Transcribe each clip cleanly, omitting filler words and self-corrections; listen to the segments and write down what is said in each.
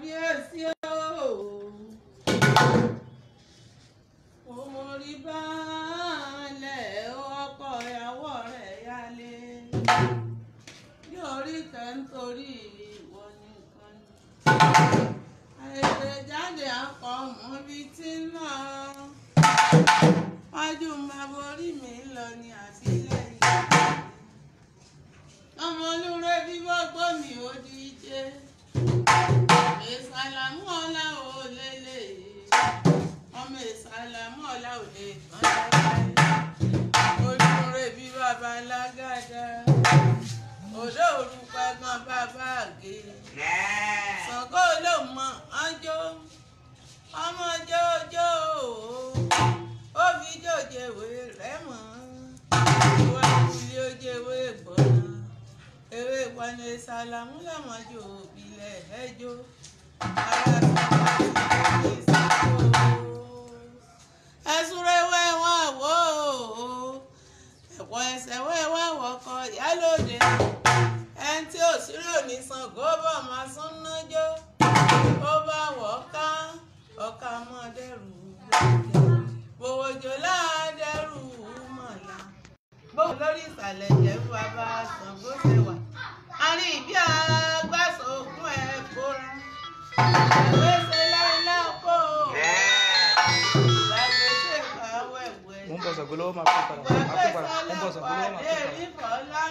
kábíyèsí o òmòrí baálẹ̀ ọkọ ìyàwó rẹ̀ yálé yóò rí kan nítorí ìwọ nìkan àìsè jáde akọ mọ bíi tí náà wájú máa borí mi lọ ní àtìlẹ́yìn ọmọ olúre bí gbogbo mi ò díje ìsàlámù ọlá ò lélẹ̀ ọmọ ìsàlámù ọlá ò lè tán láéláé olúre bí bàbá lágàdá òdó òrùka gan bàbá àgé Ṣàngó ló mọ ọjọ́ ọmọ jọjọ ó fi jòjèwé rẹ mọ ìwà ìwúlé ojèwé gbọnà ewé ìpọnà ìsàlámù lọmọjò òbílẹ ẹjọ ara sọgbà ìsàkó ẹsùrẹwẹ wọn wò ẹ̀pọ̀ ẹsẹ̀ wẹ́wẹ́ wọkọ̀ yálòdì ẹni tí ò sí rò ní Ṣàngó bọ̀ máa sún nájó ó bá wọ̀ ká ọ̀ka mọ́ dẹ́rù bòwòjò láàdẹ́rù mọ̀lá bóun lórí ìsàlẹ̀ jẹ́ bàbá Ṣàngó ṣe wà àárín ìbí àgbàsọ ogún ẹ̀ kóra ìwé ṣe láìláà kó ìgbàgbèsè kàwé wẹ̀ un poco de globo más para un poco de globo más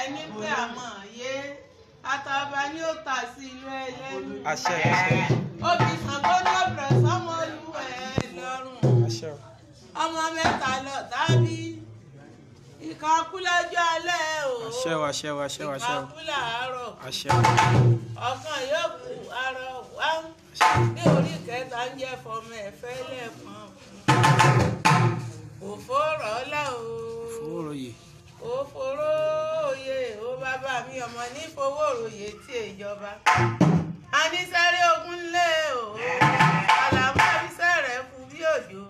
ẹni pé àmọ́ yé àtàbà ni ó tà sí ìlú ẹlẹ́nu. àṣẹ obì Ṣàngó ní ọ̀bẹ̀rẹ̀ sọ́mọ olúwẹ̀ lọ́rùn. àṣẹ ọmọ mẹ́ta lọ tàbí ìkà kú lọ́jọ́ alẹ́ o. àṣẹ àṣẹ àṣẹ àṣẹ ìkà kú làárọ̀. àṣẹ ọ̀kan yóò kú arọ wá ní orí kẹta ń jẹ́ fọmọ ẹ̀fẹ́ lẹ́ẹ̀kan òfò rọ́lá o. fòróyè òfòróyè ó bàbá mi ọmọ ní fowóróyè tí ìjọba a ní sáré ogun lé o àlàmú àbísẹ́ rẹ̀ kú bí òjò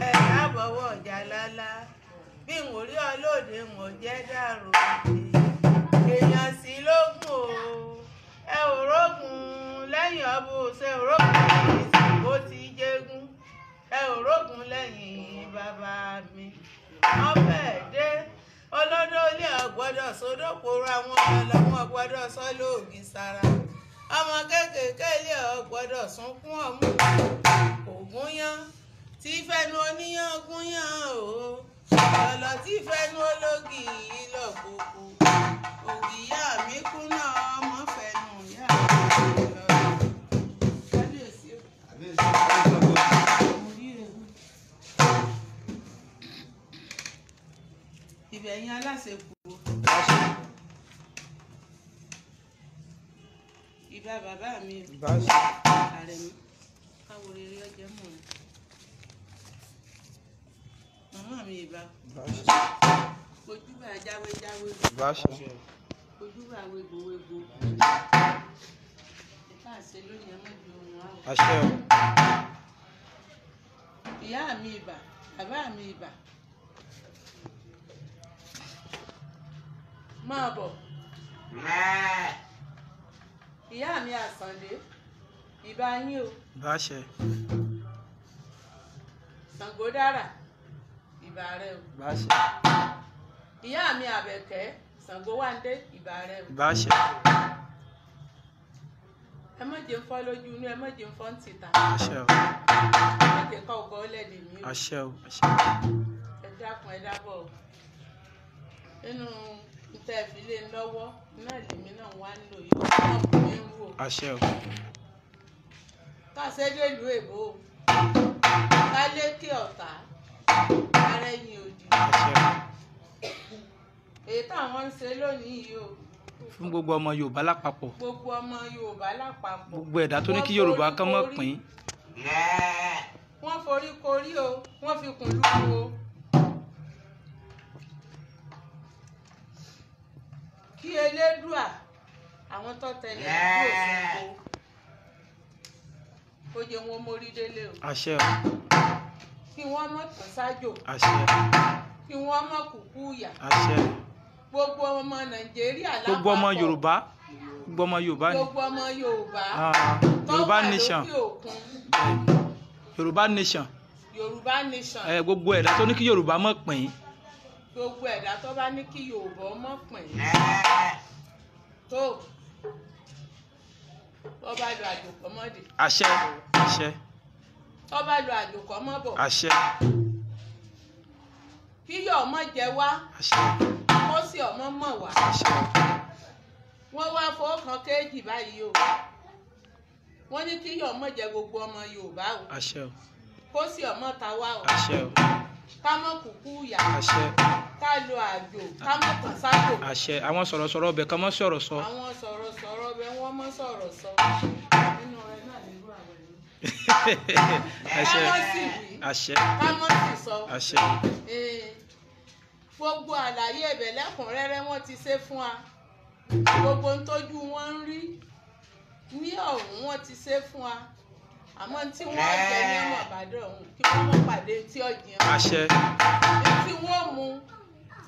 ẹ̀ lábọ̀wọ̀ ọjà lálá bí n ò rí ọlọ́ọ̀dẹ n ò jẹ́ dàrú èèyàn sí lógún o ẹ ò rógun lẹ́yìn ọbọ̀ ṣe ò rógun lẹ́yìn Ṣàngó ti jégún ẹ ò rógun lẹ́yìn bàbá mi wọ́n fẹ́ẹ́ dé olódó ilé ọ̀gbọ́dọ̀ sódòpòrò àwọn ọlọ́mọ ọ̀gbọ́dọ̀ sọ́lóògì sára ọmọ kéékèèké ilé ọ̀gbọ́dọ̀ sunkún ọ̀mú ògúnyán tí fẹnu oníyàn gúnyán o ọ̀lọ́ tí fẹnu ológì ìlọ̀kòkò ògìyá mi kúnná ọmọ fẹnu ìyá mi lọ kábíyèsí o. ibẹ̀yìn aláṣepọ̀ ìbá bàbá mi ààrẹ mi káwo rere ọjọ́ mọ̀ ní màmá mi ìbá ojúbà jáwéjáwé ojúbà wégbowégbò ìta àṣẹ lónìí ẹmọ́jú ohun àwọn àṣẹ ìyá mi ìbá bàbá mi ìbá máa bọ̀ ìyá mi Àsàndé ìbá yín o báṣẹ Ṣàngó dára ìbá rẹ o báṣẹ ìyá mi Àbẹ̀kẹ́ Ṣàngó Wándé ìbá rẹ o báṣẹ ẹ má jẹ́ ń fọ́ lójú inú ẹ má jẹ́ ń fọ́ ń tìta àṣẹ ẹ má jẹ́ ká ọgọ́ ọlẹ́dẹ̀ mi o àṣẹ àṣẹ ẹ dákun ẹ dábọ̀ o nínú tẹ́ ẹ fi lé lọ́wọ́ náà lèmi náà wá ń lò yìí ọkùnrin ń wò àṣẹ kásẹ́dẹ̀lú èbó kálékè ọ̀tá arẹ́yìn òdì àṣẹ èyí táwọn ń ṣe lónìí yìí o fún gbogbo ọmọ Yorùbá lápapọ̀ gbogbo ọmọ Yorùbá lápapọ̀ gbogbo ẹ̀dá tó ní kí Yorùbá kán mọ́ pín wọ́n forí korí o wọ́n fi kùn lù o. kí elédùà àwọn tó tẹ̀lé yóò sọ kó jẹ́ wọn mórí délé o. àṣẹ o. kí wọ́n mọ̀ tán sájò. àṣẹ. kí wọ́n mọ̀ kúkú yà. àṣẹ. gbogbo ọmọ Nàìjíríà lápapọ̀. gbogbo ọmọ Yorùbá. gbogbo ọmọ Yorùbá ni. gbogbo ọmọ Yorùbá. Yorùbá nation. Yorùbá nation. Yorùbá nation. gbogbo ẹ̀dá tó ní kí Yorùbá mọ̀ pín. gbogbo ẹ̀dá tó bá ní kí Yorùbá mọ̀ pín. tó bá lo àjòkọ́ mọ́dé. àṣẹ. àṣẹ. tó bá lo àjòkọ́ mọ́ bọ̀. àṣẹ. kí yọ̀ ọmọ jẹ wá. àṣẹ. kó sì ọmọ mọ̀ wá. àṣẹ. wọ́n wá fọ́ọ̀kan kéèjì báyìí o. wọ́n ní kí yọ̀ ọmọ jẹ gbogbo ọmọ Yorùbá o. àṣẹ o. kó sì ọmọ ta wá o. àṣẹ o. ká mọ̀ kúkú yà. àṣẹ. ká lo àjò ká mọ̀ tàn sájò. àṣẹ. àwọn sọ̀rọ̀sọ̀rọ̀ ọbẹ̀ kan mọ́ sọ̀rọ̀ sọ. àwọn sọ̀rọ̀sọ̀rọ̀ ọbẹ̀ wọ́n mọ́ sọ̀rọ̀ sọ. nínú rẹ̀ náà nínú àwọn ìlú. àṣẹ. ká mọ̀ sí wí. àṣẹ. ká mọ̀ sí sọ. àṣẹ. gbogbo àlàyé ẹ̀bẹ̀ lẹ́kùnrẹ́rẹ́ wọ́n ti ṣe fún wa. gbogbo ń tójú wọn ń rí ní ọ̀hún wọ́n ti ṣe fún wa. àmọ́ tí wọ́n jẹ ní ọmọ Ìbàdàn ọ̀hún kí wọ́n mọ̀ pàdé tí ọ̀jìn ọ̀hún. àṣẹ. tí wọ́n mú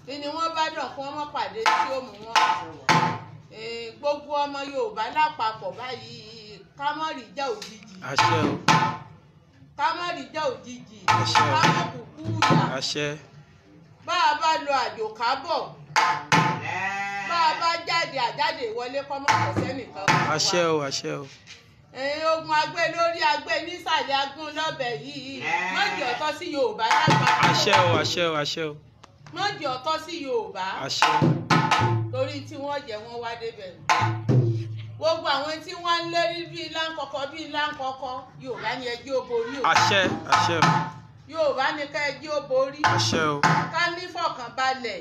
ni wọ́n bá dàn kí wọ́n mọ̀ pàdé tí ó mú wọn. gbogbo ọmọ Yorùbá lápapọ̀ báyìí ká má rí ìjà òjijì. àṣẹ o. ká má rí ìjà òjijì. àṣẹ. ká má kúkú yà. àṣẹ. bá a bá lo àjò kábọ̀ bá a bá jáde àjáde ìwọlé kọ́mọ́ ọ̀sẹ́ nìkan. àṣẹ o. àṣẹ o. ogun agbé lórí agbé nísàlẹ̀ agún lọ́bẹ̀ yìí mọ́jì ọ̀tọ̀ sí Yorùbá lágbàá. àṣẹ o. àṣẹ o. àṣẹ o. mọ́jì ọ̀tọ̀ sí Yorùbá. àṣẹ. torí tí wọ́n jẹ́ wọ́n wá débẹ̀. gbogbo àwọn tí wọ́n ń lérí bíi láńkọ̀kọ̀ Yorùbá ni ẹjẹ́ ó borí o. àṣẹ. àṣẹ o. Yorùbá ni ká ẹjẹ́ ó borí. àṣẹ o. ká nífọ̀kànbalẹ̀.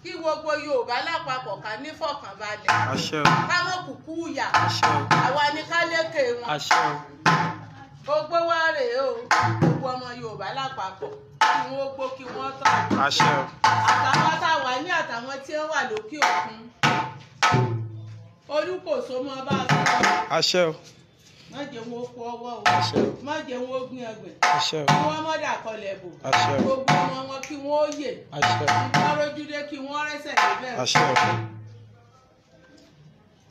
kí gbogbo Yorùbá lápapọ̀ ká nífọ̀kànbalẹ̀. àṣẹ o. ká mọ̀ kúkú yà. àṣẹ o. àwa ni ká lékè wọn. àṣẹ o. gbogbo wa rèé o gbogbo ọmọ Yorùbá lápapọ̀ kí wọ́n gbó kí wọ́n tọ̀. àṣẹ o. àtàwọn táwa ní àtàwọn tí wọ́n wà lókè òkun olùkóso mọ́ bá a sọ. àṣẹ o. má jẹ́ wọn ó kó ọwọ́ o. àṣẹ o. má jẹ́ wọn ó gbin ọgbẹ̀. àṣẹ o. kí wọ́n mọ́ dà kọlẹ̀ bò. àṣẹ o. gbogbo ọmọ wọn kí wọ́n ó yè. àṣẹ o. kí wọ́n rójúdé kí wọ́n rẹ́sẹ̀ níbẹ̀. àṣẹ o.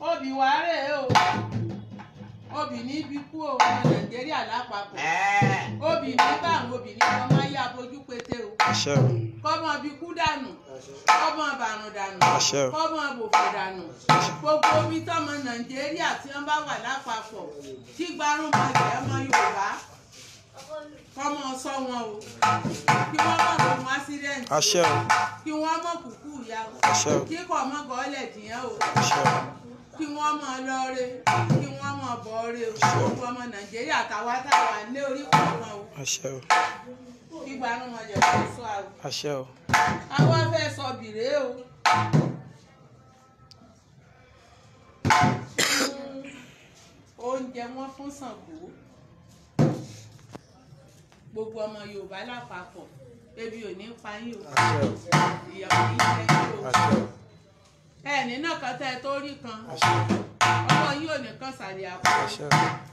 obì wà rèé o obì ní ibi kú o ọmọ Nàìjíríà lápapọ̀ obì ní báwọn obì ní wọn máa yá abojú pété o. àṣẹ o. kọ́mọ bí kú dànù kọ́mọ bàrùn dànù àṣẹ o. kọ́mọ bòfò dànù gbogbo omi tọ́mọ Nàìjíríà tí wọ́n bá wà lápapọ̀ tí gbarún mọ ilẹ̀ ọmọ Yorùbá kọ́mọ sọ wọn o kí wọ́n mọ̀ lóhun ásídẹ́ǹtì o àṣẹ o. kí wọ́n mọ̀ kúkú ìyá o àṣẹ o. kí kò mọ̀ gọ́ọ̀lẹ̀ dìyàn o àṣẹ o. kí wọ́n mọ̀ lọ́ọ́rẹ́ kí wọ́n mọ̀ bọ́ọ́rẹ́ o gbogbo ọmọ Nàìjíríà táwa táwa lé orí kọ̀ọ̀kan o àṣẹ o. kí gbarún mọ ilẹ̀ tó sọ àwọn. àṣẹ o. àwọn fẹ́ sọ bìrè o. oúnjẹ wọn fún Ṣàngó gbogbo ọmọ Yorùbá lápapọ̀ ebi ò ní pa yín o. àṣẹ o. ìyàwó yín fẹ́ yín o. àṣẹ o. ẹ̀ẹ́nì náà kan tẹ́ ẹ tó rí kan àṣẹ o. ọmọ yín ò ní kan sàlẹ̀ àpò. àṣẹ o.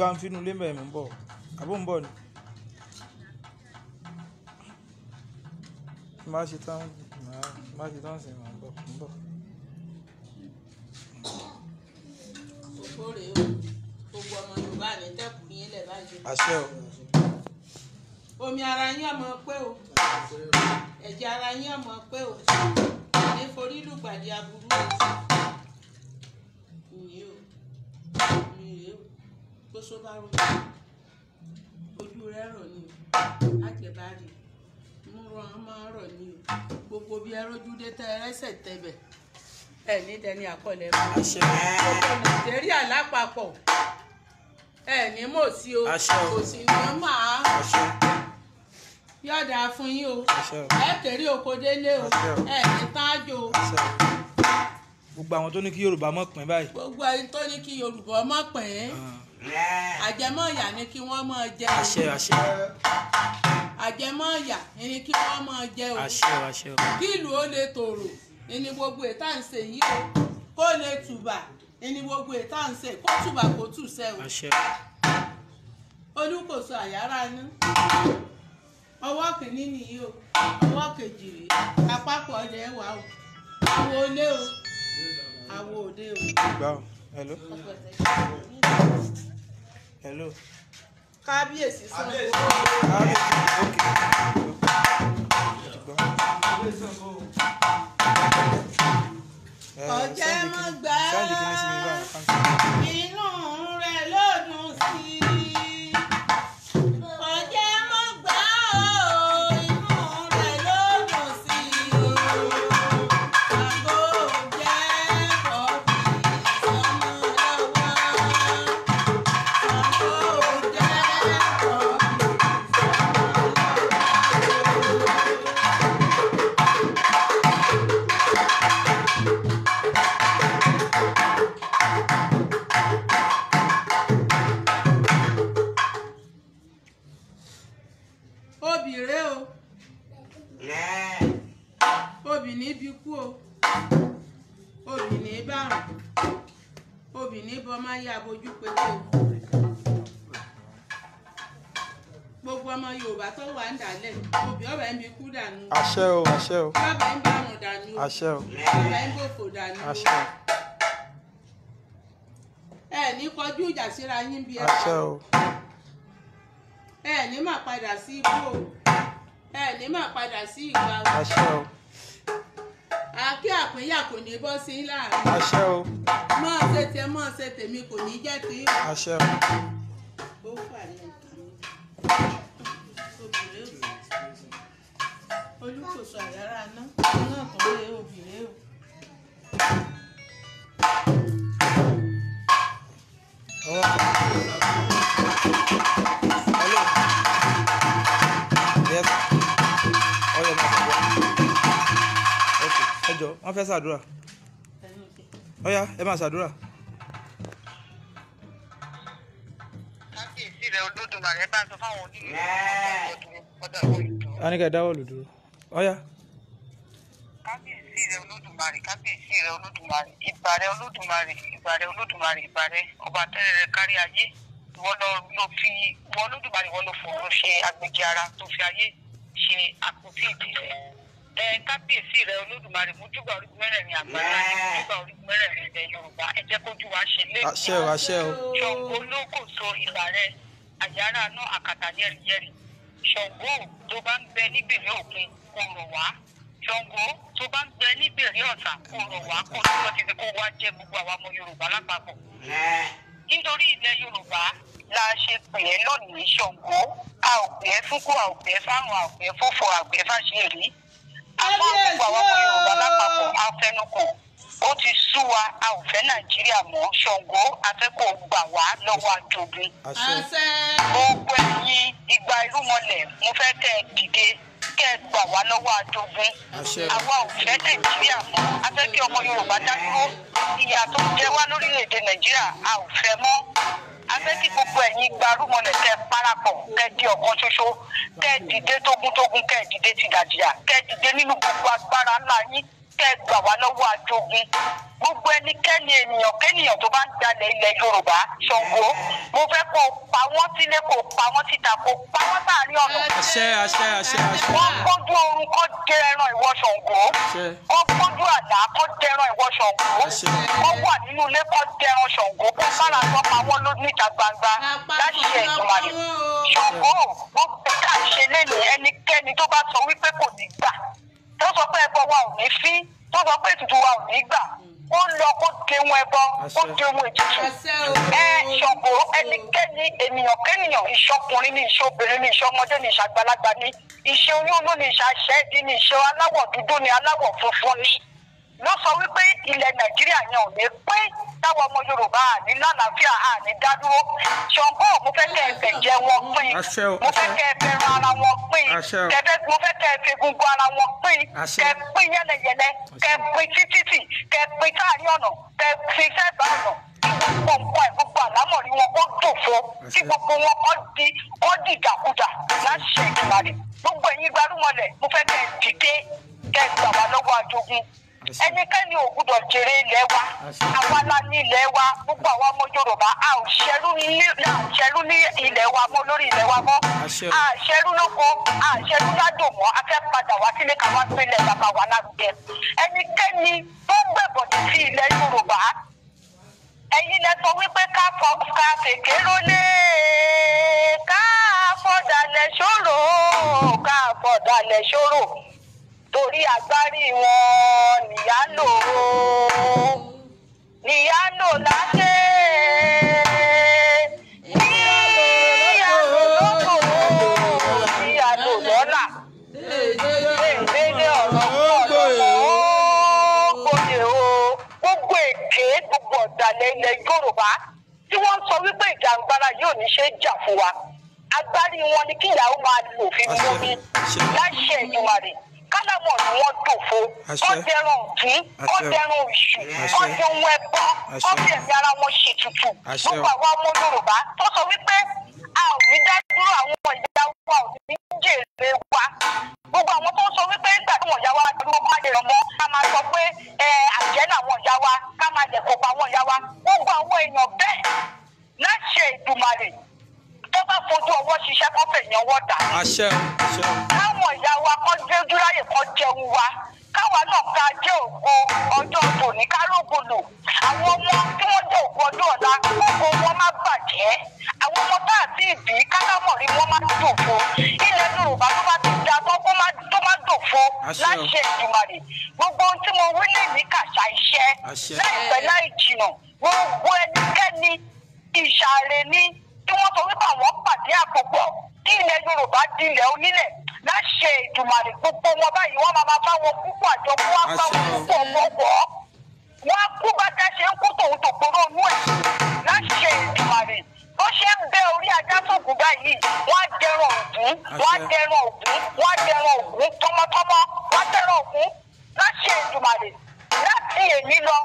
bá ń finú lé mẹ́rin ń bọ̀ àbó ń bọ̀ ni má ṣe tán sí ń bọ̀. òfò rèé o gbogbo ọmọ Yorùbá ní tẹ́kù yín lẹ̀ báyìí. àṣẹ o. omi ara yín ọmọ pé o ẹ̀jẹ̀ ara yín ọmọ pé o ní forí lùgbàdì aburú o. gbósó bá rò ojú rẹ rò ní àjẹbárì mú rọ àwọn máa rọ̀ ní o gbogbo bí ẹrọ́júdé tẹ ẹrẹ́sẹ̀ tẹbẹ̀ ẹ ní dẹni àkọlẹ̀ mọ́ gbogbo Nàìjíríà lápapọ̀ ẹ ní mò sí o kò sí ní máa yọ̀dà fún yín o ẹ kéré oko délé o ẹ ní tájò o. Gbogbo àwọn tó ní kí Yorùbá mọ̀ pín báyìí. Gbogbo ẹni tó ní kí Yorùbá mọ̀ pín àjẹmọ́yà ni kí wọ́n máa jẹ o. Àjẹmọ́yà ni kí wọ́n máa jẹ o. Kí ìlú ó lè tòrò ni gbogbo ètà ń ṣe yìí o. Kó lè tùbà ni gbogbo ètà ń ṣe kó tùbà kó tùṣẹ́ o. Olúkòso àyàrá ní ọwọ́ kìíní nìyí o ọwọ́ kejì rèé àpapọ̀ ọ̀dẹ̀ wà o àwo olé o àwo òde o. Hello. Hello. Kábíyèsí Ṣàngó. Ọ̀jẹ̀ mọ́ gbà inú rẹ̀ ló dùn sí i. Ọ̀jẹ̀ mọ́ gbà inú rẹ̀ ló dùn sí i. Ṣàngó jẹ́ kọ́bí sọmọ lọ́wọ́. Ṣàngó jẹ́ kọ́bí obì rèé o obì ní bí kú o obì ní bàrùn obì ní bọmá yá abojú pété o gbogbo ọmọ Yorùbá tó wà ń dálẹ̀ obì ọbẹ ń bí kú dànù Àṣẹ o. ọbẹ ń bàrùn dànù ọbẹ ń bòfò dànù ẹ ní kọjú ìjà síra yín bí ẹ ẹ ní má padà sí ibú o ẹ ní má padà sí ìgbà o àkí àpínyà kò ní bọ́ sí láàrin mọ́ ṣe tiẹ̀ mọ́ ṣe tèmi kò ní jẹ́ tí ó fà ní obìnrin Olúkòso àyàrá náà tó lé obìnrin o. Wọ́n fẹ́ ṣàdúrà. Ọ̀yá ẹ máa ṣàdúrà. Kábíyèsí rẹ̀ Olódùmarè bá sọ fáwọn onílù A ní ká dáwọ́ lù dúró. Ọ̀yá. Kábíyèsí rẹ̀ Olódùmarè ìbà rẹ̀ Olódùmarè ìbà rẹ̀ ọba tẹ́lẹ̀ rẹ̀ kárí ayé ìwọ Olódùmarè ìwọ ló fòrò ṣe agbèjì ara tó fi ayé ṣe àpótí ìdílé. Kábíyèsí rẹ̀ Olódùmarè mójúbà orígun mẹ́rẹ̀ẹ̀rin àgbáyé mójúbà orígun mẹ́rẹ̀ẹ̀rin ilẹ̀ Yorùbá ẹ jẹ́ kójú wa ṣe lé. Àṣẹ o. Ṣàngó Olúkòso ìbà rẹ̀ àyàrá náà àkàtà yẹ́rìyẹ́rì. Ṣàngó tó bá ń bẹ níbèrè òkun kò rọ̀ wá. Ṣàngó tó bá ń bẹ níbèrè ọ̀sà kò rọ̀ wá kó lọ́wọ́ títí kó wá jẹ́ gbogbo àwa ọmọ Yorùbá lápapọ̀. Nítorí ilẹ̀ Yorùbá la ṣe pè é lónìí Ṣàngó a ò pè é fúnkú a ò pè é fáwọn a ò pè é fófo a ò pè é fàṣírí. Àmọ́ gbogbo àwọn ọmọ Yorùbá lápapọ̀ a fẹnukò ó ti sú wa a ò fẹ́ Nàìjíríà mọ́ Ṣàngó a fẹ́ kó gbà wá lọ́wọ́ àjogún. Gbogbo ẹ̀yin igba irúnmọlẹ̀ mo fẹ́ kẹ́ ẹ dìde kẹ́ ẹ gbà wá lọ́wọ́ àjogún. Àwa ò fẹ́ Nàìjíríà mọ́ a fẹ́ kí ọmọ Yorùbá dá dúró ìyà tó jẹ wá lórílẹ̀‐èdè Nàìjíríà a ò fẹ́ mọ́. A fẹ́ kí gbogbo ẹ̀yin gba irúnmọlẹ̀ kẹ́ ẹ parapọ̀ kẹ́ ẹ di ọ̀kan ṣoṣo kẹ́ ẹ dìde tógúntógún kẹ́ ẹ dìde tìdàdìyà kẹ́ ẹ dìde nínú gbogbo agbára ńlá yín kẹ́ ẹ gbà wá lọ́wọ́ àjogún. Gbogbo ẹnikẹ́ni ènìyàn tó bá ń jalè ilẹ̀ Yorùbá Ṣàngó mo fẹ́ kó pa wọ́n sílé kó pa wọ́n síta kó pa wọ́n sáàrin ọ̀nà. Wọ́n kójú oorun kó jẹ ẹran ìwọ Ṣàngó wọ́n kójú àdá kó jẹ ẹran ìwọ Ṣàngó wọ́n wà nínú ilé kó jẹ ẹran Ṣàngó kó kára tó pa wọ́n níta gbangba láti ṣe ìdùnmọ̀lẹ̀. Ṣàngó gbogbo ká ṣe lẹ́nu ẹnikẹ́ni tó bá sọ wípé kò ní gbà tó sọ pé ẹbọ wa ò ní fín tó sọ pé ètùtù wa ò ní gbà ó lọ kó dehun ẹbọ kó dehun ètùtù Ṣàngó ẹnikẹ́ni ènìyàn kẹ́nìyàn ìṣọkùnrin ní ìṣọbìnrin ní ìṣọmọdé ní ìṣàgbàlagbà ní ìṣe olóòlù ní ìṣàṣẹ́dí ní ìṣe aláwọ̀ dúdú ní aláwọ̀ funfun ní ló sọ wípé ilẹ̀ Nàìjíríà yẹn ò ní pé táwọn ọmọ Yorùbá ní lálàáfíà àní dádúró Ṣàngó mo fẹ́ kẹ́ ẹ fẹ̀jẹ̀ wọn pín mo fẹ́ kẹ́ ẹ fẹ́ràn ara wọn pín mo fẹ́ kẹ́ ẹ fi gungun ara wọn pín kẹ́ ẹ pín yẹlẹyẹlẹ kẹ́ ẹ pín títí kẹ́ ẹ pín sáàrin ọ̀nà kẹ́ ẹ fi sẹ́gbà ọ̀nà gbogbo nǹkan ẹ̀ gbogbo àlámọ̀rí wọn kó dòfo kí gbogbo wọn kó di ìdàkudà láṣẹ ìgbàlè gbogbo ẹ̀yin gbarúmọlẹ̀ mo fẹ́ kẹ́ ẹ dìde kẹ́ ẹ gbà wá lọ́wọ́ ajogun ẹnikẹ́ni ò gbúdọ̀ jèrè ilẹ̀ wa àwa la ní ilẹ̀ wa gbogbo àwọn ọmọ Yorùbá a ò ṣẹrú ní ilẹ̀ wa mọ́ lórí ilẹ̀ wa mọ́ a ṣẹrú lóko a ṣẹrú ládò mọ́ a fẹ́ padà wá sílé ká wá gbélé bàbá wa lárugẹ ẹnikẹ́ni tó gbẹ̀bọ̀ sí ilẹ̀ Yorùbá ẹ̀yin lẹ sọ wípé ká fèké rólé ká fọ̀dàlẹ̀ ṣòro ká fọ̀dàlẹ̀ ṣòro torí agbárí wọn nìyá lò láṣẹ níyà lò lóko níyà lò lọ́nà lédè ọ̀rọ̀ gbòde o gbogbo èké gbogbo ọ̀dàlẹ̀ ilẹ̀ Yorùbá tí wọ́n ń sọ wípé ìjàngbara yóò ní ṣe jà fún wa agbárí wọn ni kíyàwó máa lò fi mú mi láṣẹ Èdùmàrè kálámọ̀ ni wọ́n dòfo ọ̀dẹ̀rùn ọ̀tún ọ̀dẹ̀rùn ìṣù ọ̀dẹ̀rùn ẹ̀bọ ọ̀dẹ̀mí ara wọn ṣètùtù gbogbo àwọn ọmọ Yorùbá tó sọ wípé a ò ní dá dúró àwọn ìyá wa ò ní jèrè wa gbogbo àwọn tó sọ wípé nígbà tí wọ́n ìyá wa dúró má lè ràn mọ́ ká máa sọ pé àjẹ́ làwọn ìyá wa ká máa lè kópa àwọn ìyá wa gbogbo àwọn èèyàn bẹ́ẹ̀ láṣẹ Èdùmàrè tó bá fojú ọwọ́ ṣiṣẹ́ kó fẹ̀yìn ọwọ́ dà. káwọn ìyá wa kọ́ déjú láyè kọ́ jẹun wa káwa náà ká jẹ́ ògo ọjọ́ tòní kárògbòlò àwọn ọmọ tí wọ́n jẹ́ ògo ọjọ́ ọ̀la ògo wọn má bàjẹ́ àwọn ọmọ tá àti ìbí kálámọ̀rí wọn má dòfo ilẹ̀ Yorùbá tó bá ti da tó má dòfo láṣẹ Èdùmàrè gbogbo ohun tí mo wí lè ní kàṣà iṣẹ́ láìpẹ́ láì jìnnà gbogbo ẹnikẹ́ni ìṣàrè ní tí wọ́n sọ wípé àwọn pàdé àpòpọ̀ kí ilẹ̀ Yorùbá di ilẹ̀ onílẹ̀ láṣẹ Èdùmàrè gbogbo wọn báyìí wọ́n máa fáwọn púpọ̀ àjọpọ̀ wá fáwọn púpọ̀ ọgbọ̀gbọ̀ wọ́n á kú bá dá ṣe ń kú tòun tòkòrò inú ẹ̀ láṣẹ Èdùmàrè ó ṣe ń bẹ orí ajá sóògùn báyìí wọ́n á dẹran Ògún wọ́n á dẹran Ògún wọ́n á dẹran Ògún tọmọtọmọ wọ́n á dẹran Ògún láṣẹ Èdùmàrè láti èmi lọ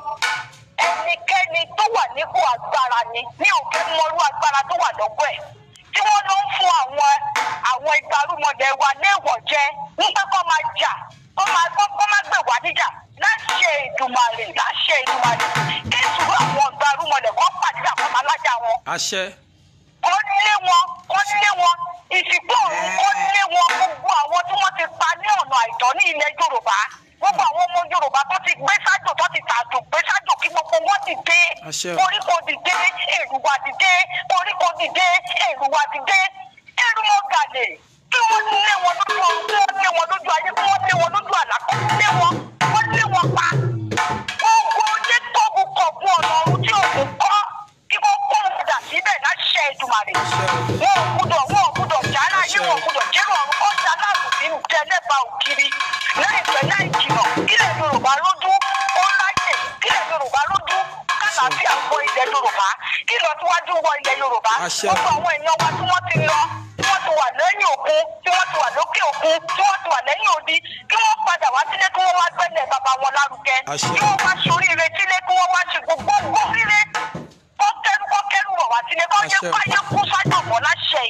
ẹnikẹ́ni tó wà nípò agbára ni ní òkè mọ́rú agbára tó wà lọ́gbọ́ ẹ̀ tí wọ́n ló ń fún àwọn ìgbàrúmọlẹ̀ wa léèwọ̀ jẹ nígbà kó máa jà kó má gbè wá níjà láṣẹ Èdùmàrè kí ìṣòro àwọn ìgbàrúmọlẹ̀ kó pàdé àkọ́mọ alájà wọn. kọ́ nílé wọn ìsìnkú ọ̀run kọ́ nílé wọn gbogbo àwọn tí wọ́n ti pa ní ọ̀nà àìtọ́ ní ilẹ̀ Yorùbá gbogbo àwọn ọmọ Yorùbá tó ti gbé sájò tó ti tààtò gbé sájò kí gbogbo wọn ti dé oríko dìde èrùwà dìde oríko dìde èrùwà dìde èrùwà gàdè kí wọ́n lé wọn lójú ọ̀run kí wọ́n lé wọn lójú ayé kí wọ́n lé wọn lójú àlá kí wọ́n lé wọn pa gbogbo onítọ̀bù kọ̀ọ̀bù ọ̀nà ọ̀run tí òun kọ́ kí wọ́n kó wọn dà síbẹ̀ láṣẹ Èdùmàrè wọn ò gbúdọ̀ jára yé wọn ò gbúdọ̀ jẹ́rù ọ̀run ọ̀sẹ̀ aláàbò tí ń jẹ lẹ́bàá òkiri láìpẹ́ láì jìnà kílẹ̀ Yorùbá lójú ó láyè kílẹ̀ Yorùbá lójú kálàáfíà wọ ilẹ̀ Yorùbá kí lọ síwájú wọ ilẹ̀ Yorùbá gbogbo àwọn èèyàn wa tí wọ́n ti lọ tí wọ́n ti wà lẹ́yìn òkun tí wọ́n ti wà lókè òkun tí wọ́n ti wà lẹ́yìn odi kí wọ́n padà wá sílé kí wọ́n wá gbẹ́lẹ̀ bàbá wọn lárugẹ kí wọ́n wá soríire sílé kí wọ́n wá ṣe gbogbo oríire kọ́kẹ́rù wọ̀ wá sílé kọ́ yẹ fáyé kú sájò mọ́ láṣẹ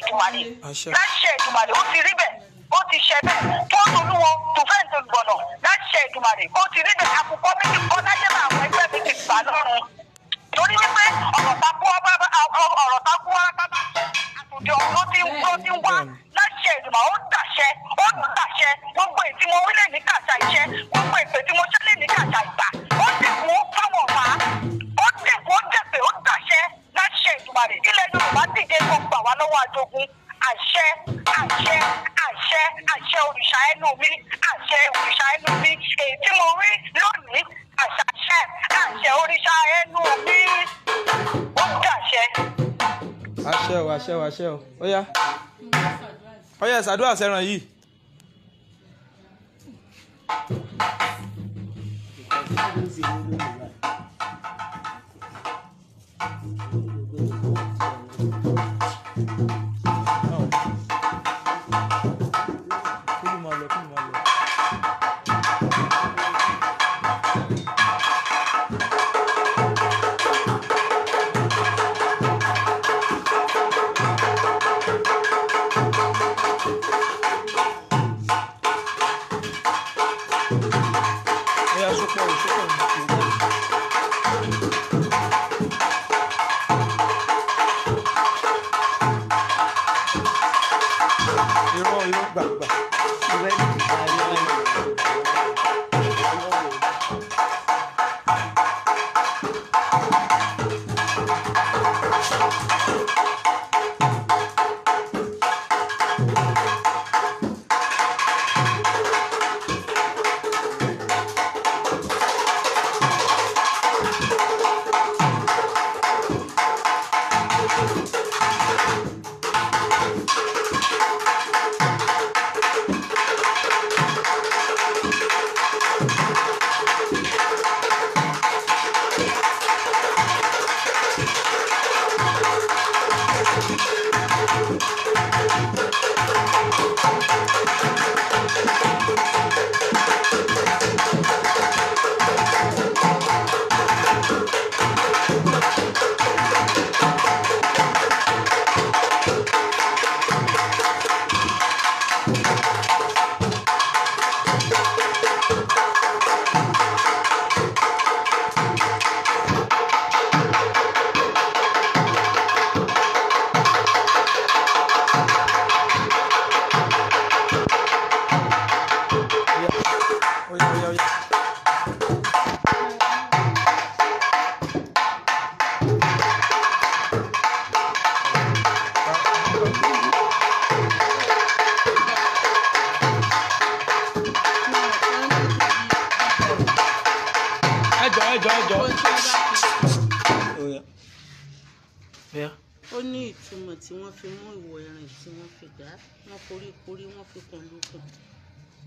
Èdùmàrè ó ti rí bẹ́ẹ̀ ó ti ṣe bẹ́ẹ̀ tó olúwo tó fẹ́ẹ̀ tó gbọ̀nà láṣẹ Èdùmàrè ó ti rí bẹ́ẹ̀ àkùkọ méjì kọ́ láyé máa àwọn ẹgbẹ́ mi ti gbà lọ́rùn torí wípé ọ̀rọ̀ ta kú wá bábá àtòdì ọ̀run ló ti ń wá láṣẹ Èdùmàrè ó dàṣẹ gbogbo ètí mo wílé ní kàṣà iṣẹ́ gbogbo èpè tí mo ṣẹlẹ̀ ní kàṣà ìgbà ó dẹ̀kun fáwọn ọ̀fà ó dẹ̀kun ó dẹ̀pẹ̀ ó dàṣẹ láṣẹ Èdùmàrè ilẹ̀ Yorùbá dìde kó gbà wá lọ́wọ́ ajogun àṣẹ òrìṣà ẹnu mi àṣẹ òrìṣà ẹnu mi èyí tí mo rí lónìí àṣàṣẹ àṣẹ òrìṣà ẹnu mi ó dàṣẹ. àṣẹ o àṣẹ o àṣẹ o ó yá ṣàdúrà sẹ́ran yìí. ó ní ìtumọ̀ tí wọ́n fi mú ìwọ̀ ẹ̀rìn tí wọ́n fi dá wọ́n koríkorí wọ́n fi kàn lókun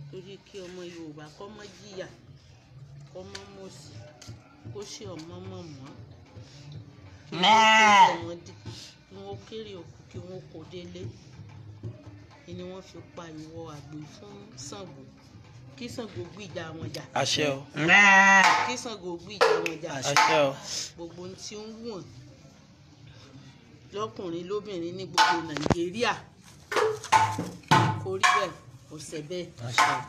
torí kí ọmọ Yorùbá kọ́ mọ́ jìyà kọ́ mọ́ mọ̀sí kó ṣe ọmọ mọ̀ mọ́ kí wọ́n kéré òkú kí wọ́n kó délé ni wọ́n fi pa ìwọ̀ àgbè fún Ṣàngó kí Ṣàngó gbìjà wọn jà. àṣẹ o. kí Ṣàngó gbìjà wọn jà. àṣẹ o. gbogbo ohun tí ń wọ̀n lọ́kùnrin lóbìnrin ní gbogbo Nàìjíríà kó rí bẹ́ẹ̀ kó ṣe bẹ́ẹ̀. àṣẹ o.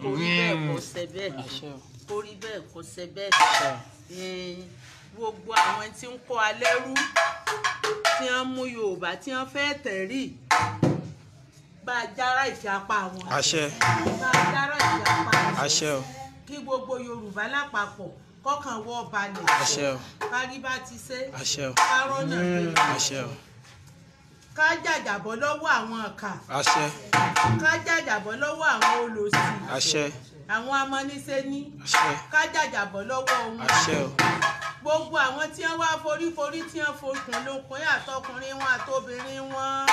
kó rí bẹ́ẹ̀ kó ṣe bẹ́ẹ̀. àṣẹ o. kó rí bẹ́ẹ̀ kó ṣe bẹ́ẹ̀. gbogbo àwọn tí ń kó alẹ́ rú tí wọ́n mú Yorùbá tí wọ́n fẹ́ tẹ̀rí bá a jára ìfiapá wọn. àṣẹ. bá a jára ìfiapá wọn. àṣẹ o. kí gbogbo Yorùbá lápapọ̀ kọ́kàn wọ́ balẹ̀. àṣẹ o. kárí bá ti ṣe. àṣẹ o. kárọ́nà gbé. àṣẹ o. ká jàjàbọ́ lọ́wọ́ àwọn ọ̀kà. àṣẹ. ká jàjàbọ́ lọ́wọ́ àwọn olòṣì. àṣẹ. àwọn amọ́nisẹ́ni. àṣẹ. ká jàjàbọ́ lọ́wọ́ wọn. àṣẹ o. gbogbo àwọn tí wọ́n wá foríforí tí wọ́n fokùn lókun àtọkùnrin wọn àtobìnrin wọn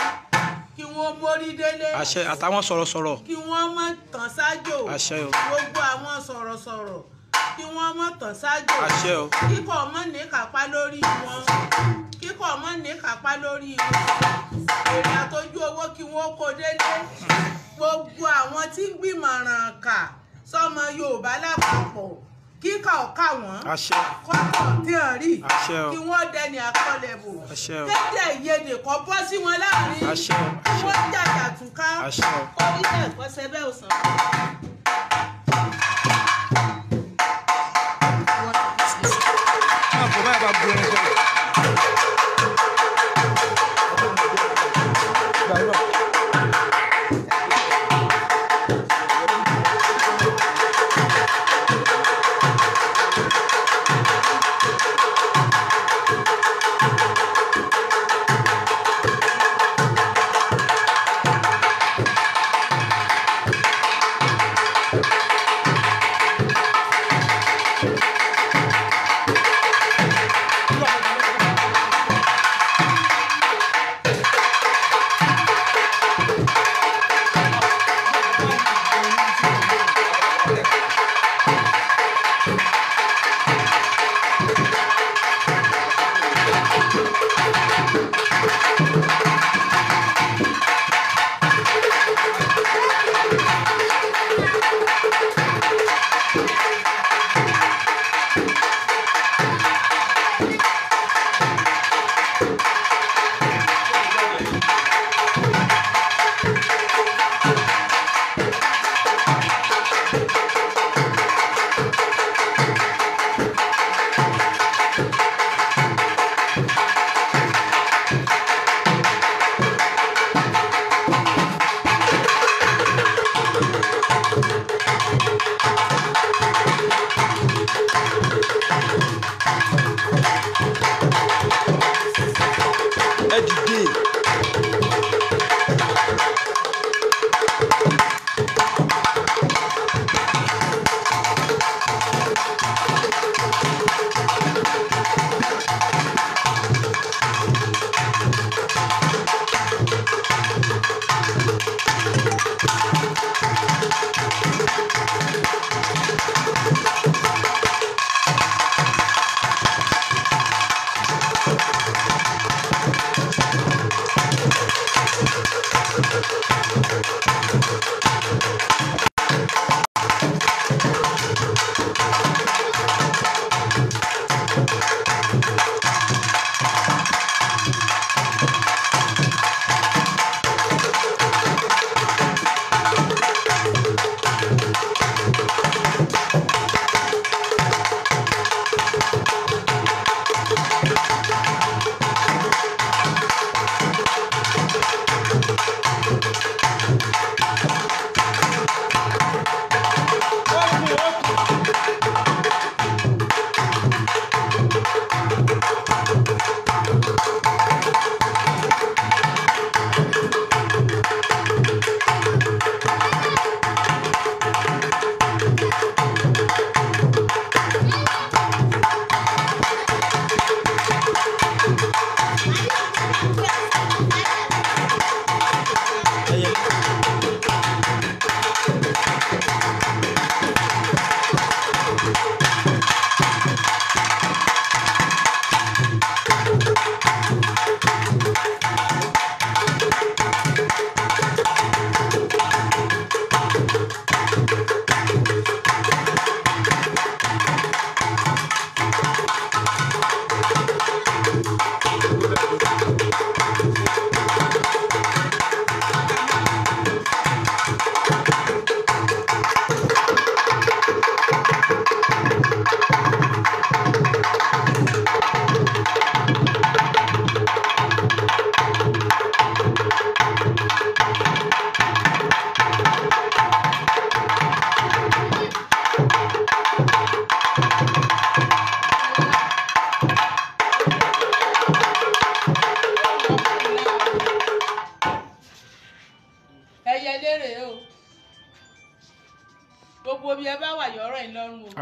kí wọ́n mórí délé. àṣẹ àtàwọn sọ̀rọ̀sọ̀rọ̀. kí wọ́n má tàn sájò. àṣẹ o. gbogbo àwọn sọ̀rọ̀sọ̀rọ̀ kí wọ́n má tàn sájò. àṣẹ o. kíkọ̀ mọ́ ní kápá lórí wọn. kíkọ̀ mọ́ ní kápá lórí wọn. èrè àtọ́jú owó kí wọ́n kó délé. gbogbo àwọn tí ń gbìmọ̀ràn kà sọ́mọ Yorùbá lápapọ̀ kíkà ọ̀ka wọn. àṣẹ. kọ́kọ́ tí ò rí. àṣẹ o. kí wọ́n dẹni àkọlẹ̀ bò. àṣẹ o. kéde ìyedè kan bọ́ sí wọn láàrin. àṣẹ o. kí wọ́n jàjà túká. àṣẹ o. orí bẹ́ẹ̀ kọ́sẹ́ bẹ́ẹ̀ ò sàn. kò báyìí bá bu ẹni sọ.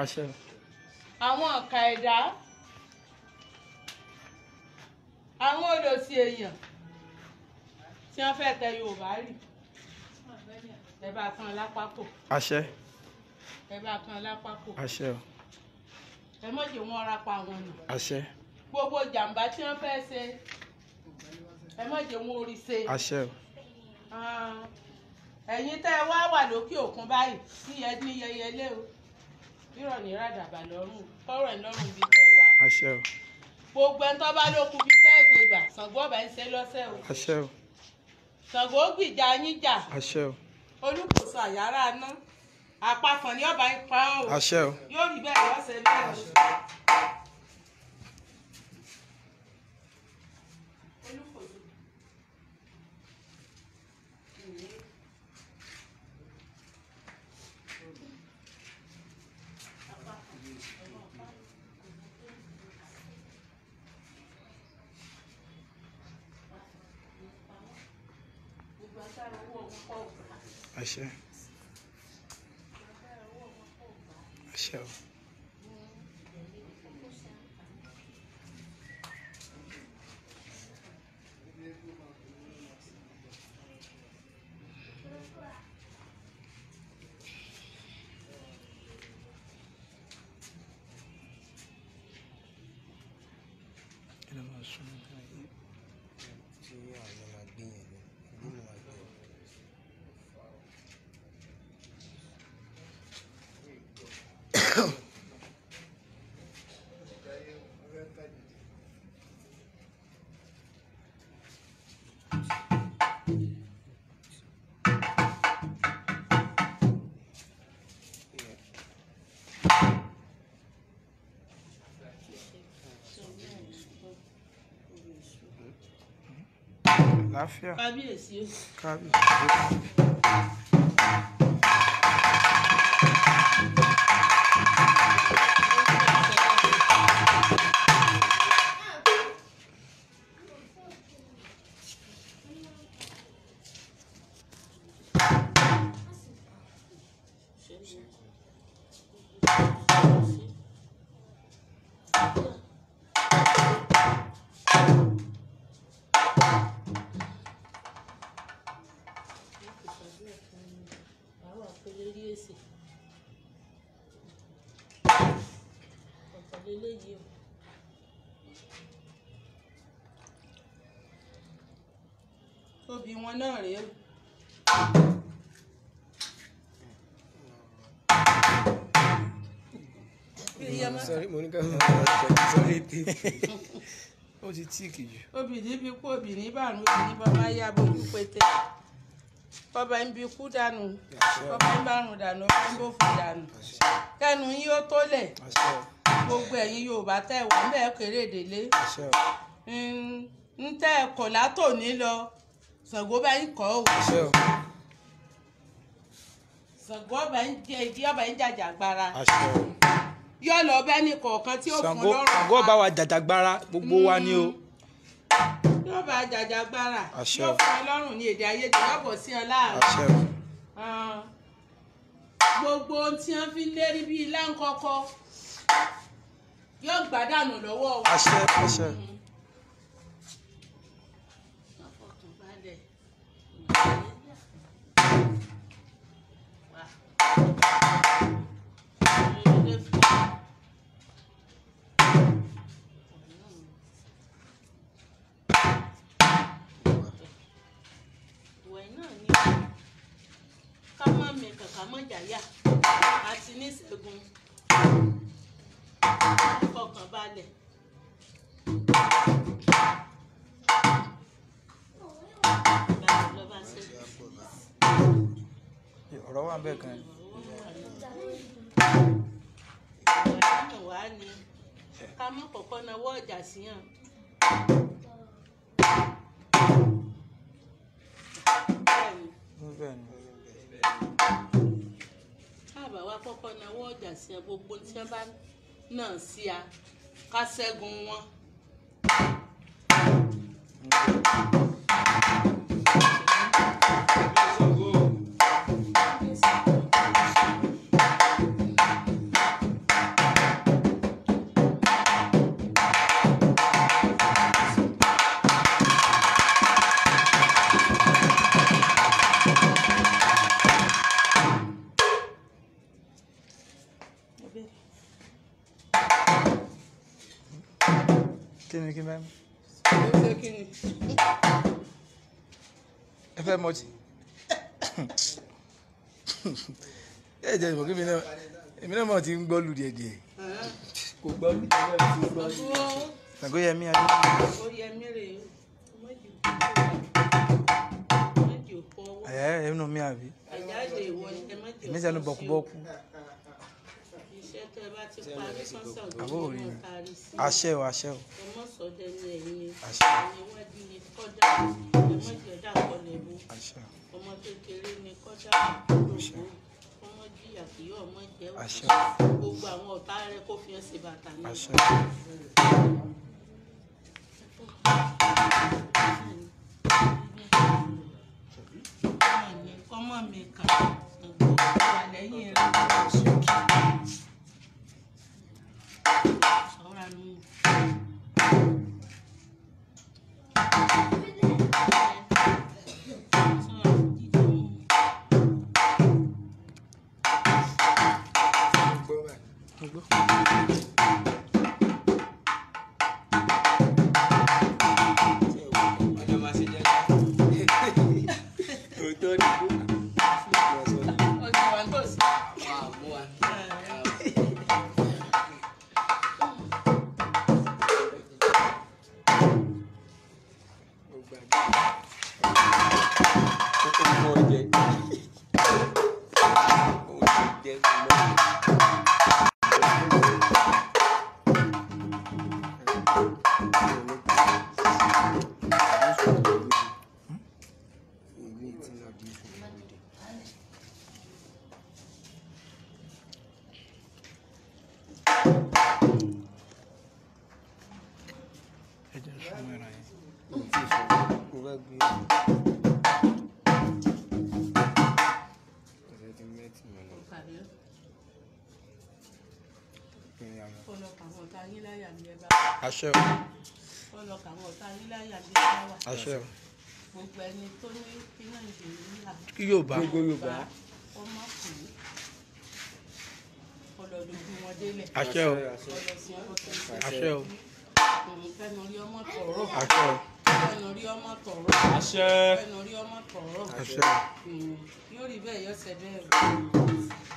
àṣẹ àwọn ọ̀kà ẹ̀dá àwọn olòṣì èèyàn tí wọ́n fẹ́ tẹ Yorùbá rì ẹ bá kan lápapò àṣẹ ẹ bá kan lápapò àṣẹ ẹ má jẹ́ wọ́n ra pa wọn nù àṣẹ gbogbo jàǹbá tí wọ́n fẹ́ ṣe ẹ má jẹ́ wọ́n orí ṣe àṣẹ ẹ̀yin tẹ́ ẹ wá wà lókè òkun báyìí sí ẹni yẹyẹlé o rírọ̀ ní ràdàbà lọ́rùn tọrọ ẹ̀ lọ́rùn bí tẹ́ ẹ wá àṣẹ gbogbo ẹni tó bá lókun bí tẹ́ ẹ gbé gbà Ṣàngó ọba ń ṣe lọ́sẹ̀ o àṣẹ Ṣàngó gbìjà yín jà àṣẹ Olúkòso àyàrá ná àpapọ̀ ní ọba ń pa ọ́ o àṣẹ yóò rí bẹ́ẹ̀ lọ́sẹ̀ bẹ́ẹ̀ o. àṣẹ àṣẹ àlàáfíà kábíyèsí o. kábíyèsí. Tóbi wọn náà rèé o. Sorry, Monica. Ó ti tíìkì jù. Obìnrin bí kú obìnrin bàrún obìnrin bàbá yá bójú pété. Bọ́bá ń bí kú dànù. Bọ́bá ń bàrún dànù ọba ń bò fún dànù. Kẹ́nu yín ó tó lẹ̀. Gbogbo ẹ̀yin Yorùbá tẹ̀ wọ́n bẹ́ẹ̀ kéré délé. Ń tẹ́ ẹ̀kọ́ látòní lọ. Ṣàngó bá ń kọ́ ò. Ṣàngó bá ń jẹ ìdí ọba ń jàjàgbara. Yóò lọ bẹ́ẹ̀ ní kọ̀ọ̀kan tí ó fún lọ́rùn. Ṣàngó bá wa jàjàgbara gbogbo wa ni o. Yóò bá jàjàgbara. Yóò fún ẹ lọ́rùn ní èdè ayédè yóò bọ̀ sí ọ láàrin. Gbogbo ohun tí wọ́n fi ń lérí bíi láńkọ́kọ́ yóò gbádànù lọ́wọ́ wa. Àṣẹ. Jàyà àti níṣègùn fọkàn balẹ̀. Ọ̀rọ̀ wà bẹ́ẹ̀ kan. Ìwà wà ní ká mọ́ kọ̀ọ̀kan náwó ọjà sí hàn. Wa kọ́kọ́ náwó ọjà sí ẹ gbogbo tí wọ́n bá náà sí a ká ṣẹ́gun wọn. ẹ fẹ́ mọtì ẹ jẹ́ ìmọ̀ kí èmi náà mọ̀ ti ń gbọ́ lù díẹ̀díẹ̀ kò gbọ́ lù díẹ̀ Ṣàngóyẹmí adé. Ẹnu mi àbí èmi sẹ́nu bọ̀kúbọ̀kú àbó òrí mi àṣẹ o àṣẹ o àṣẹ àṣẹ ọmọ kékeré ni kọjá ọmọ jìyà kì yóò ọmọ jẹ àṣẹ gbogbo àwọn ọ̀tá rẹ kó fi hàn sí bàtà náà. àṣẹ. Kọ́mọ mi kà wà lẹ́yìn rẹ̀ sọ́ra nù. Àṣẹ o. Àṣẹ o. Gbogbo ẹni tó ní kí Nàìjíríà kí Yorùbá ọmọ kù ọlọ́dún wọn délẹ̀. Àṣẹ o. Àṣẹ o. Kẹ́nu rí ọmọ tọ̀rọ̀. Àṣẹ o. Kẹ́nu rí ọmọ tọ̀rọ̀. Àṣẹ. Kẹ́nu rí ọmọ tọ̀rọ̀. Àṣẹ o. Yóò rí bẹ́ẹ̀ yóò ṣe bẹ́ẹ̀.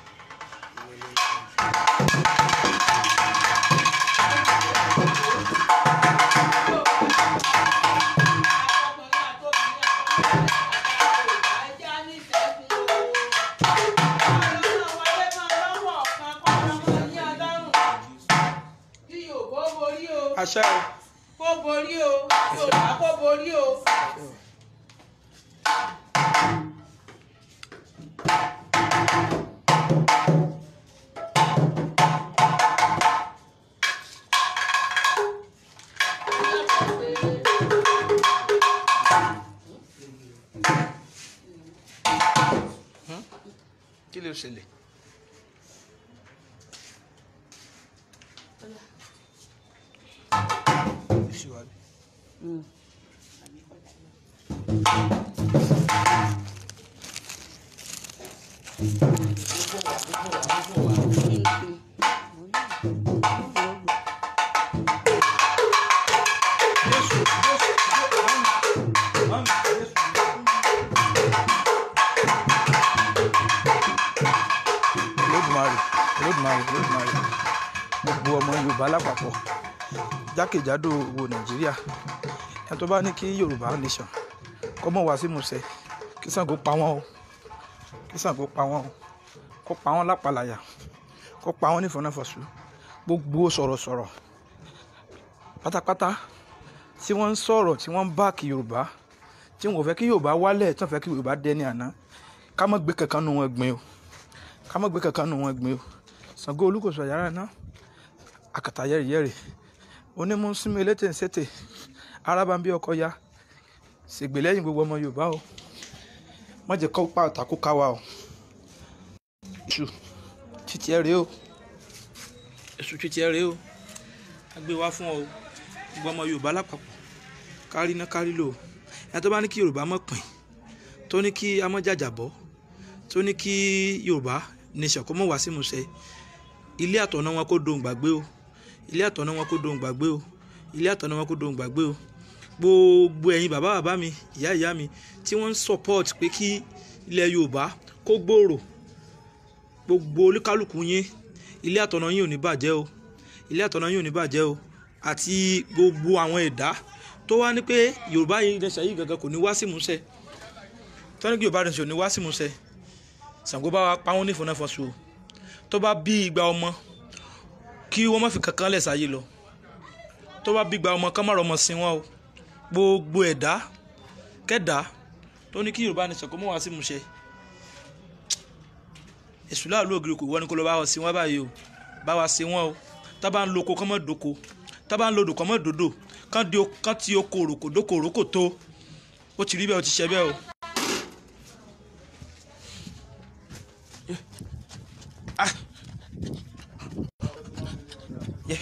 Àṣẹ o. Kó borí o, Yorùbá kó borí o. Kí ló ṣẹlẹ̀? Gbogbo ọmọ Yorùbá lápapọ̀ jákèjádò wo Nàìjíríà ẹni tó bá ní kí Yorùbá nation kó mọ̀ wá sí musẹ̀ kí Ṣàngó pa wọ́n o, kí Ṣàngó pa wọ́n o, kó pa wọ́n lápàlàyà, kó pa wọ́n nífọ̀nàfọ̀sù. Gbogbo sọ̀rọ̀sọ̀rọ̀ pátápátá tí wọ́n ń sọ̀rọ̀ tí wọ́n ń báàkì Yorùbá tí wọ́n fẹ́ kí Yorùbá wálẹ̀ tí wọ́n fẹ́ kí Yorùbá dẹni àná ká má gbé kankan nù wọn gbìn o, ká má gbé kankan nù wọn gbìn o. Ṣàngó Olúkòso Àjàrà náà àkàtà yẹ̀rìyẹ̀rì onímú sími elétè ń ṣètè arábàmbí ọkọ ya ṣègbè lẹ́yìn gbogbo ọmọ Yorùbá o, má jẹ́ kó pa àtàkù ká wa o. Èṣù títí ẹ rèé o, èṣù títí ẹ rèé o, a gbé wá fún ọ gbogbo ọmọ Yorùbá lápapọ̀ kárí ná kárí lò ẹni tó bá ní kí Yorùbá mọ̀ pín, tó ní kí a mọ̀ jàjàbọ́, tó ní kí Yorùbá nation kó mọ̀ wá sí musẹ̀, ilé àtọ̀nà wọn kó dohùn gbàgbé o, ilé àtọ̀nà wọn kó dohùn gbàgbé o, ilé àtọ̀nà wọn kó dohùn gbàgbé o. gbogbo ẹ̀yin bàbá bàbá mi ìyá ìyá mi tí wọ́n ń support pé kí ilẹ̀ Yorùbá kó gbòòrò, gbogbo olúkálùkù yín ilé àtọ̀nà yín ò ní bàjẹ́ o, ilé àtọ̀nà yín ò ní bàjẹ́ o, àti gbogbo àwọn ẹ̀dá tó wá ní pé Yorùbá yìí nation yìí gangan kò ní wá sí ìmúṣẹ, tó ní kí Yorùbá nation ò ní wá sí ìmúṣẹ, Ṣàngó bá wa pa wọ́n ní ìfọ̀nàfọ̀sù o, tó bá bí igba ọmọ kí wọ́n má fi kankan lẹ̀ sáyé lọ, tó bá bí igba ọmọ kán má rọmọ sí wọn o, gbogbo ẹ̀dá kẹ́dà tó ní kí Yorùbá nation kó mọ́ wá sí ìmúṣẹ, èṣù láàlú ògiri kò wọ́n ní kó lọ bá wọn sí wọn báyìí o, bá wa sí wọn o, tá bá ń lo oko kán mọ́ dòko, tá bá ń lo odò kán mọ́ dòdò, kán ti oko òròkò dóko òròkò tó, ó ti rí bẹ́ẹ̀ ó ti ṣe bẹ́ẹ̀ o. Yeah.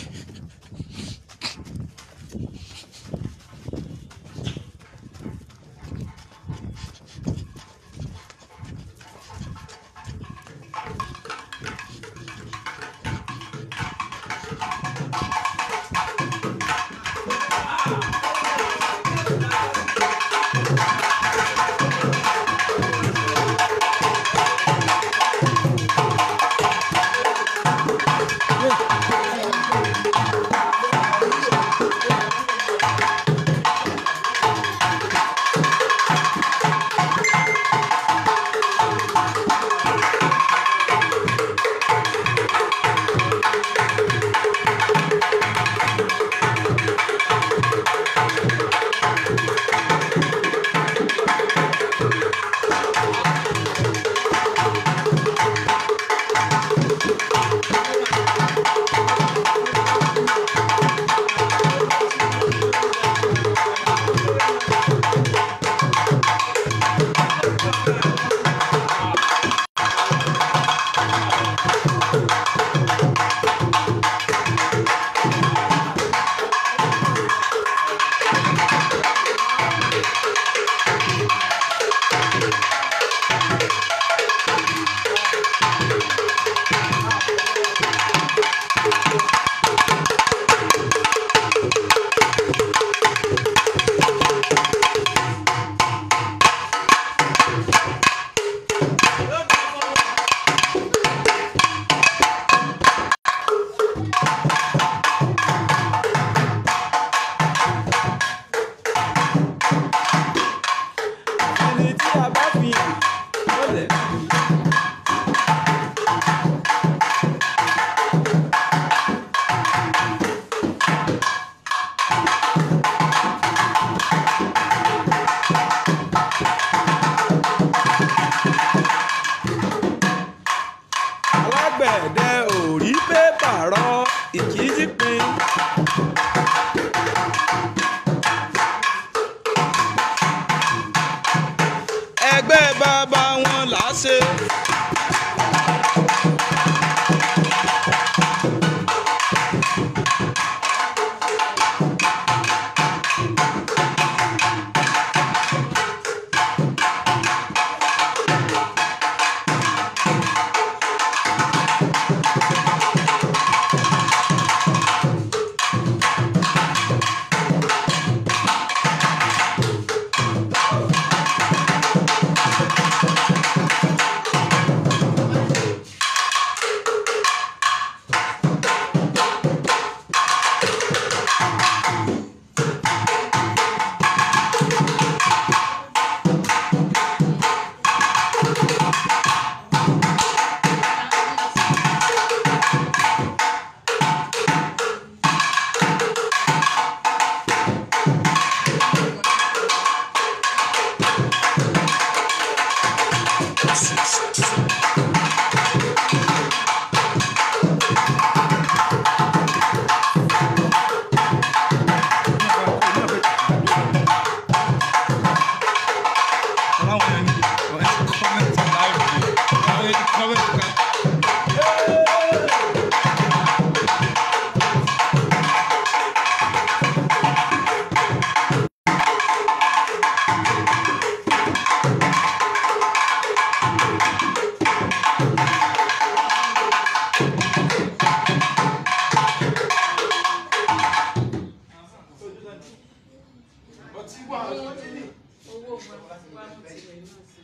owó wa mú tilẹ̀ náà sí.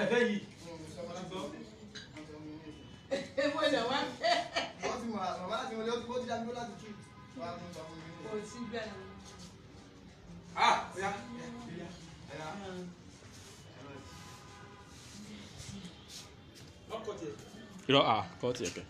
ẹ̀fẹ́ yìí. Èwo ni wọ́n fẹ́? wọ́n ti mọ̀ àmọ́ láti wọlé ó ti dájú láti tú. Kò sí bẹ́ẹ̀ ni. Oya. Irọ́ kọ́ tiẹ̀ kẹ́.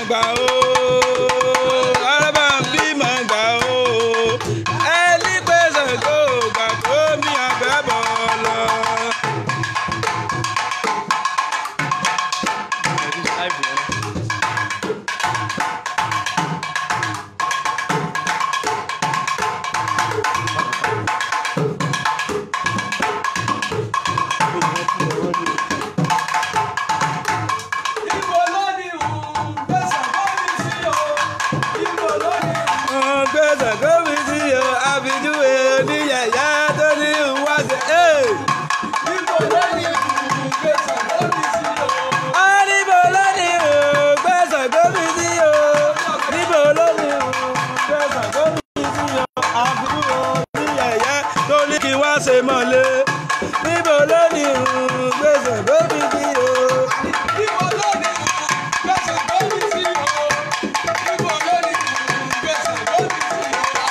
gbà o alábàmbí máa gbà o ẹni pé Ṣàngó gbà kó mi àgbẹ̀bọ̀ lọ. ṣe mọ́lé níbo ló ní gbèsè gómi sí o. níbo ló ní gbèsè gómi sí o. níbo ló ní gbèsè gómi sí o.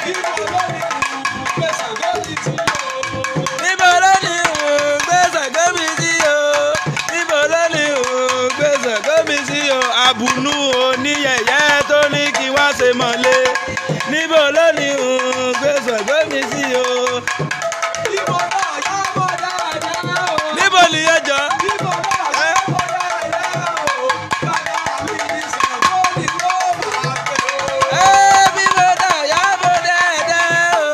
níbo ló ní gbèsè gómi sí o. níbo ló ní gbèsè gómi sí o. níbo ló ní gbèsè gómi sí o. àbùnú oníyẹ̀yẹ́ tó ní kí wá ṣe mọ́lé níbo ló ní gbèsè gómi sí o. níbo náà yá bọ̀ dáadáa o. níbo ni yẹn jọ. níbo náà yá bọ̀ dáadáa o. bàbá mi ní Ṣàngó ni ló máa pè o. níbo náà yá bọ̀ dáadáa o.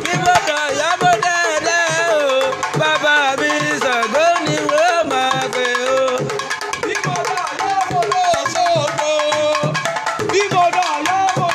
níbo náà yá bọ̀ dáadáa o. bàbá mi ní Ṣàngó ni ló máa pè o. níbo náà yá bọ̀ lọ́sọ̀gbọ̀. níbo náà yá bọ̀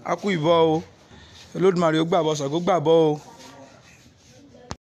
a kú ìbọn o Olódùmarè ó gbàbọ̀ Ṣàngó gbàbọ̀ o.